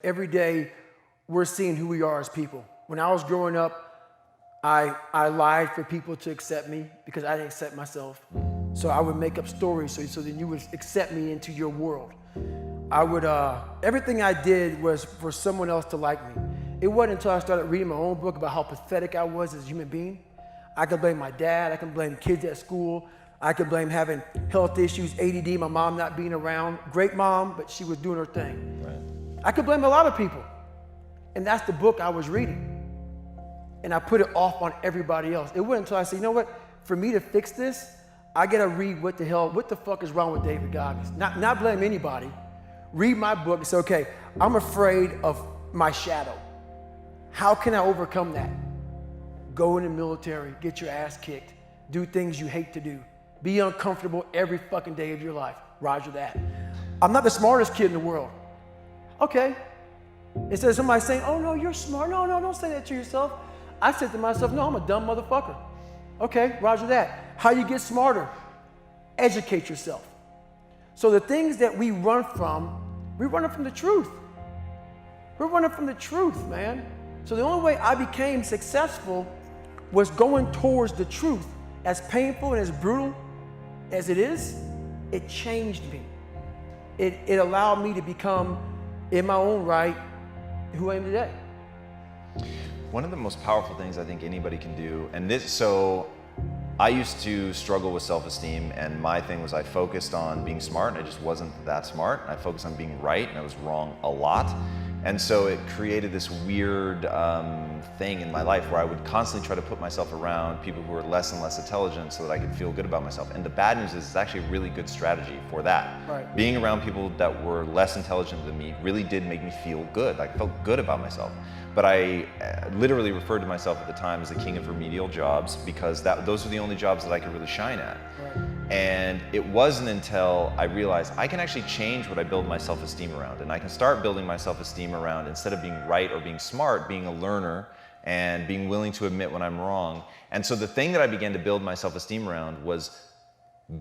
Every day, we're seeing who we are as people. When I was growing up, I lied for people to accept me because I didn't accept myself. So I would make up stories so that you would accept me into your world. Everything I did was for someone else to like me. It wasn't until I started reading my own book about how pathetic I was as a human being. I could blame my dad, I could blame kids at school, I could blame having health issues, ADD, my mom not being around. Great mom, but she was doing her thing. Right. I could blame a lot of people. And that's the book I was reading. And I put it off on everybody else. It wasn't until I said, you know what, for me to fix this, I gotta read what the fuck is wrong with David Goggins? Not blame anybody. Read my book and say, okay, I'm afraid of my shadow. How can I overcome that? Go in the military, get your ass kicked, do things you hate to do. Be uncomfortable every fucking day of your life. Roger that. I'm not the smartest kid in the world. Okay. Instead of somebody saying, oh no, you're smart. No, don't say that to yourself. I said to myself, no, I'm a dumb motherfucker. Okay, roger that. How you get smarter? Educate yourself. So the things that we run from the truth. We're running from the truth, man. So the only way I became successful was going towards the truth. As painful and as brutal as it is, it changed me. It allowed me to become, in my own right, who I am today. One of the most powerful things I think anybody can do, so I used to struggle with self-esteem, and my thing was I focused on being smart, and I just wasn't that smart. I focused on being right, and I was wrong a lot. And so it created this weird thing in my life where I would constantly try to put myself around people who were less and less intelligent so that I could feel good about myself. And the bad news is it's actually a really good strategy for that. Right. Being around people that were less intelligent than me really did make me feel good. I felt good about myself. But I literally referred to myself at the time as the king of remedial jobs because those were the only jobs that I could really shine at. Right. And it wasn't until I realized I can actually change what I build my self-esteem around. And I can start building my self-esteem around, instead of being right or being smart, being a learner and being willing to admit when I'm wrong. And so the thing that I began to build my self-esteem around was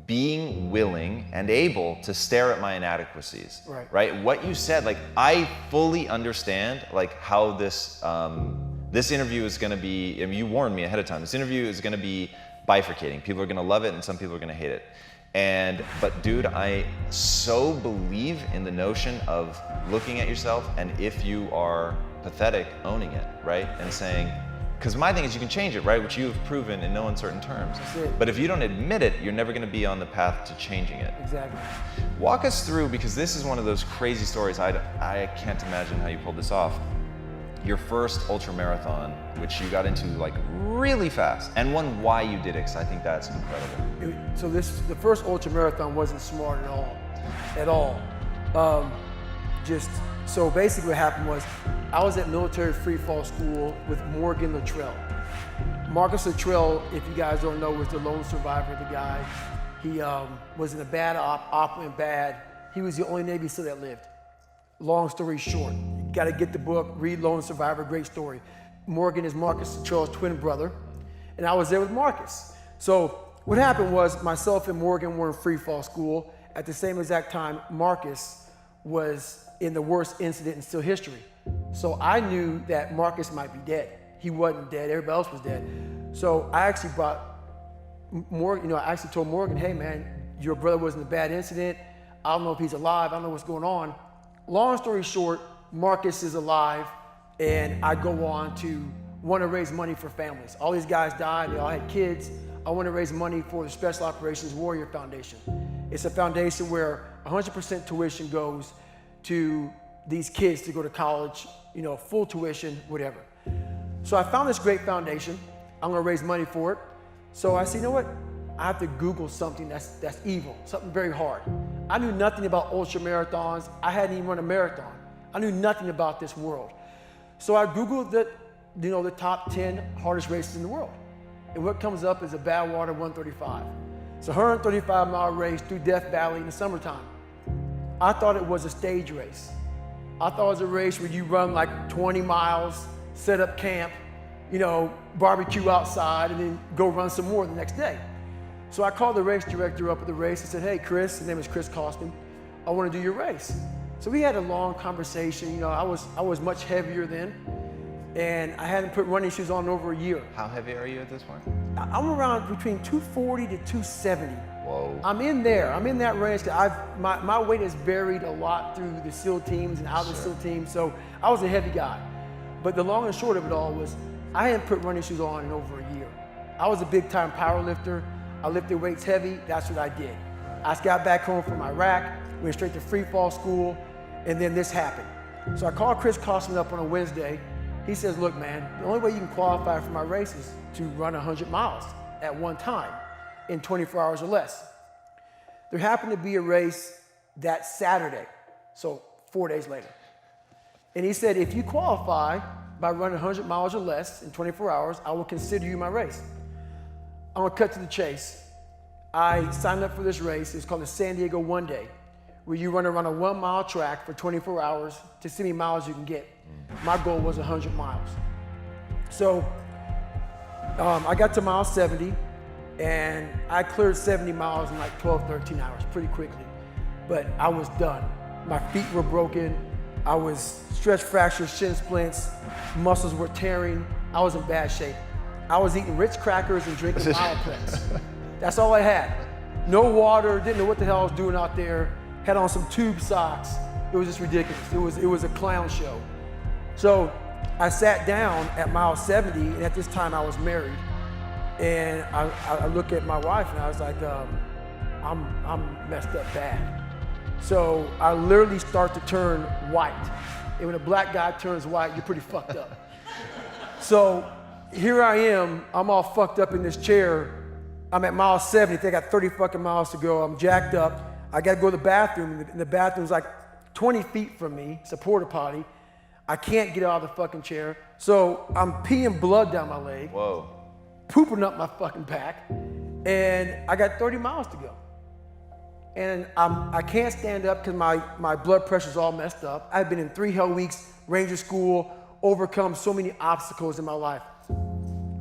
being willing and able to stare at my inadequacies, right? What you said, like, I fully understand like how this interview is gonna be, I mean, you warned me ahead of time, this interview is gonna be bifurcating. People are gonna love it and some people are gonna hate it. But dude, I so believe in the notion of looking at yourself, and if you are pathetic, owning it, right? And saying, because my thing is you can change it, right? Which you have proven in no uncertain terms. That's it. But if you don't admit it, you're never gonna be on the path to changing it. Exactly. Walk us through, because this is one of those crazy stories, I can't imagine how you pulled this off. Your first ultra marathon, which you got into like really fast, and one why you did it, because I think that's incredible. The first ultra marathon wasn't smart at all. So basically what happened was, I was at military free fall school with Morgan Luttrell. Marcus Luttrell, if you guys don't know, was the lone survivor, the guy. He was in a bad op went bad. He was the only Navy SEAL that lived. Long story short, you gotta get the book, read Lone Survivor, great story. Morgan is Marcus Luttrell's twin brother, and I was there with Marcus. So what happened was, myself and Morgan were in free fall school. At the same exact time, Marcus was in the worst incident in SEAL history. So I knew that Marcus might be dead. He wasn't dead, everybody else was dead. So I actually brought Morgan, I actually told Morgan, hey man, your brother was in a bad incident. I don't know if he's alive, I don't know what's going on. Long story short, Marcus is alive, and I go on to want to raise money for families. All these guys died, they all had kids. I want to raise money for the Special Operations Warrior Foundation. It's a foundation where 100% tuition goes to these kids to go to college, full tuition, whatever. So I found this great foundation. I'm gonna raise money for it. So I said, you know what? I have to Google something that's evil, something very hard. I knew nothing about ultra marathons. I hadn't even run a marathon. I knew nothing about this world. So I Googled the top 10 hardest races in the world. And what comes up is a Badwater 135. It's a 135-mile race through Death Valley in the summertime. I thought it was a stage race. I thought it was a race where you run like 20 miles, set up camp, barbecue outside, and then go run some more the next day. So I called the race director up at the race and said, hey, Chris, his name is Chris Costman, I want to do your race. So we had a long conversation. You know, I was much heavier then, and I hadn't put running shoes on in over a year. How heavy are you at this point? I'm around between 240 to 270. Whoa. I'm in there. I'm in that range. My weight has varied a lot through the SEAL teams and out of the SEAL teams, so I was a heavy guy. But the long and short of it all was I hadn't put running shoes on in over a year. I was a big time power lifter. I lifted weights heavy. That's what I did. I got back home from Iraq, went straight to free fall school, and then this happened. So I called Chris Kostman up on a Wednesday. He says, look, man, the only way you can qualify for my race is to run 100 miles at one time in 24 hours or less. There happened to be a race that Saturday, so 4 days later. And he said, if you qualify by running 100 miles or less in 24 hours, I will consider you my race. I'm gonna cut to the chase. I signed up for this race. It's called the San Diego One Day, where you run around a 1 mile track for 24 hours to see how many miles you can get. My goal was 100 miles. So I got to mile 70, and I cleared 70 miles in like 12, 13 hours pretty quickly. But I was done. My feet were broken. I was stress fractures, shin splints, muscles were tearing. I was in bad shape. I was eating Ritz crackers and drinking Mileplex. That's all I had. No water, didn't know what the hell I was doing out there. Had on some tube socks. It was just ridiculous. It was a clown show. So I sat down at mile 70, and at this time I was married. And I looked at my wife and I was like, I'm messed up bad. So I literally start to turn white. And when a black guy turns white, you're pretty fucked up. So here I am, I'm all fucked up in this chair. I'm at mile 70, I think I got 30 fucking miles to go. I'm jacked up. I gotta go to the bathroom, and the bathroom's like 20 feet from me. It's a porta potty. I can't get out of the fucking chair. So I'm peeing blood down my leg. Whoa. Pooping up my fucking back. And I got 30 miles to go. And I can't stand up because my blood pressure's all messed up. I've been in 3 hell weeks, Ranger school, overcome so many obstacles in my life.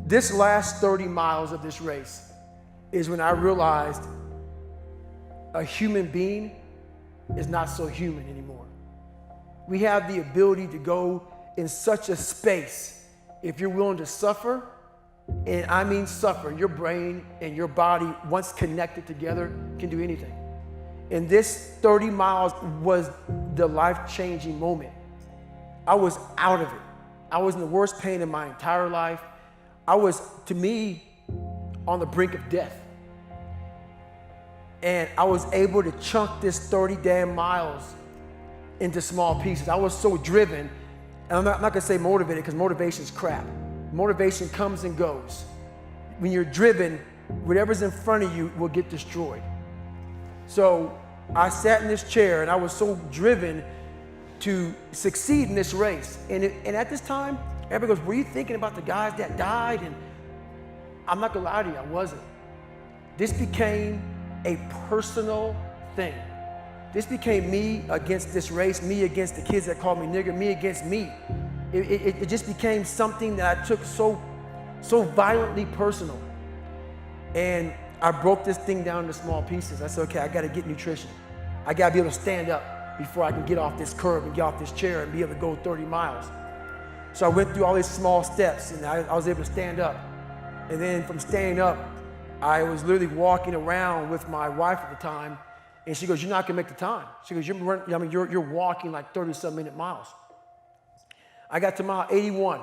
This last 30 miles of this race is when I realized a human being is not so human anymore. We have the ability to go in such a space if you're willing to suffer, and I mean suffer. Your brain and your body, once connected together, can do anything. And this 30 miles was the life-changing moment. I was out of it. I was in the worst pain in my entire life. I was, to me, on the brink of death. And I was able to chunk this 30 damn miles into small pieces. I was so driven, and I'm not gonna say motivated because motivation's crap. Motivation comes and goes. When you're driven, whatever's in front of you will get destroyed. So I sat in this chair and I was so driven to succeed in this race. And at this time, everybody goes, were you thinking about the guys that died? And I'm not gonna lie to you, I wasn't. This became a personal thing. This became me against this race, me against the kids that called me nigger, me against me. It just became something that I took so violently personal. And I broke this thing down into small pieces. I said, okay, I gotta get nutrition. I gotta be able to stand up before I can get off this curb and get off this chair and be able to go 30 miles. So I went through all these small steps and I was able to stand up. And then from standing up, I was literally walking around with my wife at the time, and she goes, you're not gonna make the time. She goes, you're walking like 30-some minute miles. I got to mile 81,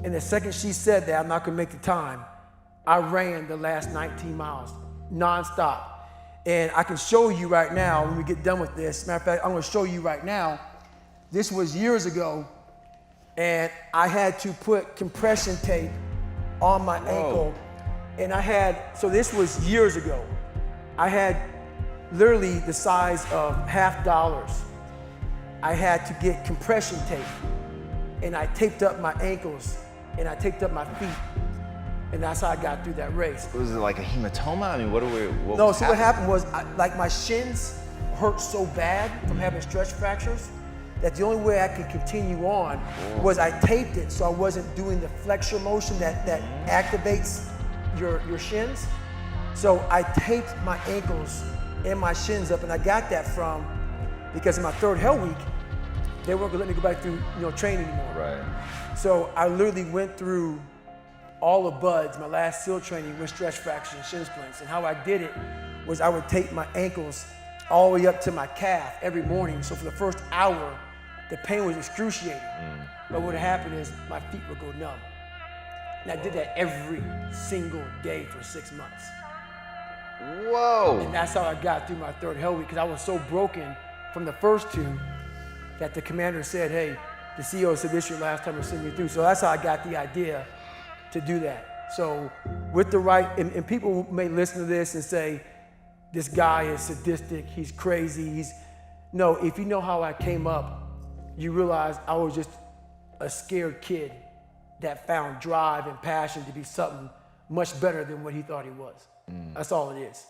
and the second she said that I'm not gonna make the time, I ran the last 19 miles, nonstop. And I can show you right now when we get done with this. Matter of fact, I'm gonna show you right now. This was years ago, and I had to put compression tape on my ankle. And so this was years ago. I had literally the size of $50. I had to get compression tape, and I taped up my ankles, and I taped up my feet. And that's how I got through that race. Was it like a hematoma? I mean, what happened was, like my shins hurt so bad from having stretch fractures that the only way I could continue on was I taped it so I wasn't doing the flexor motion that activates your shins. So I taped my ankles and my shins up, and I got that from because in my third hell week, they weren't gonna let me go back through, training anymore. Right. So I literally went through all of BUD/S, my last SEAL training with stretch fractures and shin splints. And how I did it was I would tape my ankles all the way up to my calf every morning. So for the first hour, the pain was excruciating. But what would happen is my feet would go numb. And I did that every single day for 6 months. Whoa. And that's how I got through my third hell week, because I was so broken from the first two that the commander said, hey, the CEO said this is your last time we're sending you through. So that's how I got the idea to do that. So with the right, and people may listen to this and say, this guy is sadistic, he's crazy, no, if you know how I came up, you realize I was just a scared kid that found drive and passion to be something much better than what he thought he was. That's all it is.